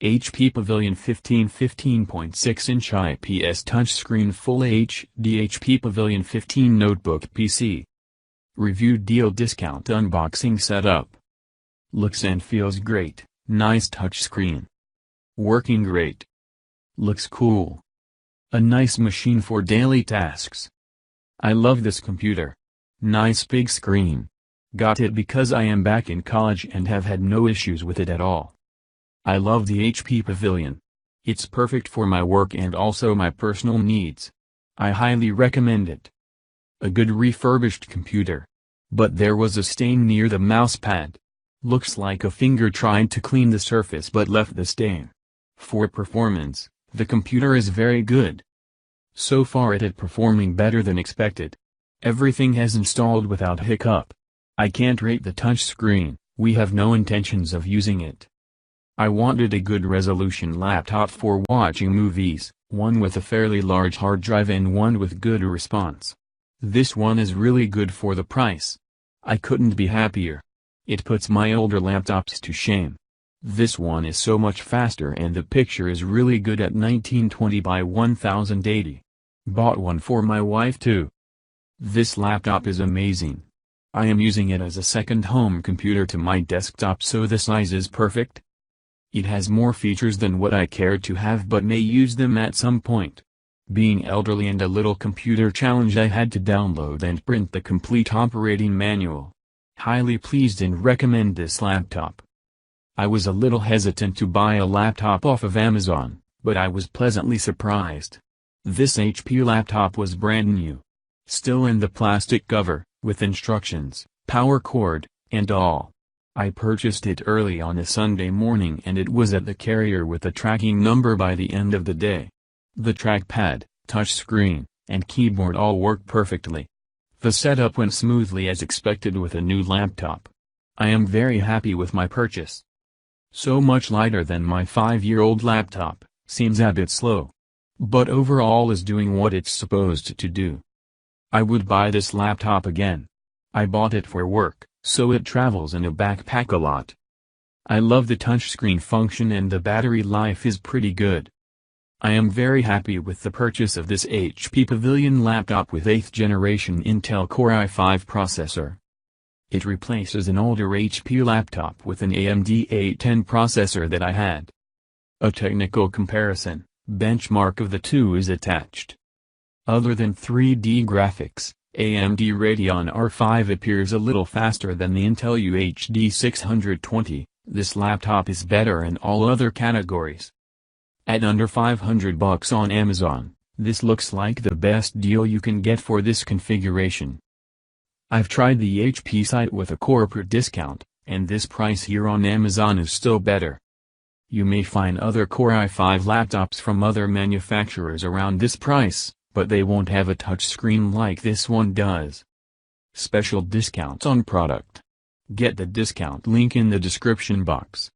HP Pavilion 15.6-inch IPS Touchscreen Full HD HP Pavilion 15 Notebook PC. Review deal discount unboxing setup. Looks and feels great, nice touchscreen. Working great. Looks cool. A nice machine for daily tasks. I love this computer. Nice big screen. Got it because I am back in college and have had no issues with it at all. I love the HP Pavilion. It's perfect for my work and also my personal needs. I highly recommend it. A good refurbished computer. But there was a stain near the mousepad. Looks like a finger tried to clean the surface but left the stain. For performance, the computer is very good. So far it is performing better than expected. Everything has installed without hiccup. I can't rate the touchscreen, we have no intentions of using it. I wanted a good resolution laptop for watching movies, one with a fairly large hard drive and one with good response. This one is really good for the price. I couldn't be happier. It puts my older laptops to shame. This one is so much faster and the picture is really good at 1920 by 1080. Bought one for my wife too. This laptop is amazing. I am using it as a second home computer to my desktop, so the size is perfect. It has more features than what I care to have but may use them at some point. Being elderly and a little computer challenge, I had to download and print the complete operating manual. Highly pleased and recommend this laptop. I was a little hesitant to buy a laptop off of Amazon, but I was pleasantly surprised. This HP laptop was brand new. Still in the plastic cover, with instructions, power cord, and all. I purchased it early on a Sunday morning and it was at the carrier with a tracking number by the end of the day. The trackpad, touchscreen, and keyboard all work perfectly. The setup went smoothly as expected with a new laptop. I am very happy with my purchase. So much lighter than my 5-year-old laptop, seems a bit slow. But overall is doing what it's supposed to do. I would buy this laptop again. I bought it for work, so it travels in a backpack a lot. I love the touchscreen function and the battery life is pretty good. I am very happy with the purchase of this HP Pavilion laptop with 8th generation Intel Core i5 processor. It replaces an older HP laptop with an AMD A10 processor that I had. A technical comparison, benchmark of the two is attached. Other than 3D graphics, AMD Radeon R5 appears a little faster than the Intel UHD 620, this laptop is better in all other categories. At under $500 on Amazon, this looks like the best deal you can get for this configuration. I've tried the HP site with a corporate discount, and this price here on Amazon is still better. You may find other Core i5 laptops from other manufacturers around this price, but they won't have a touchscreen like this one does. Special discounts on product. Get the discount link in the description box.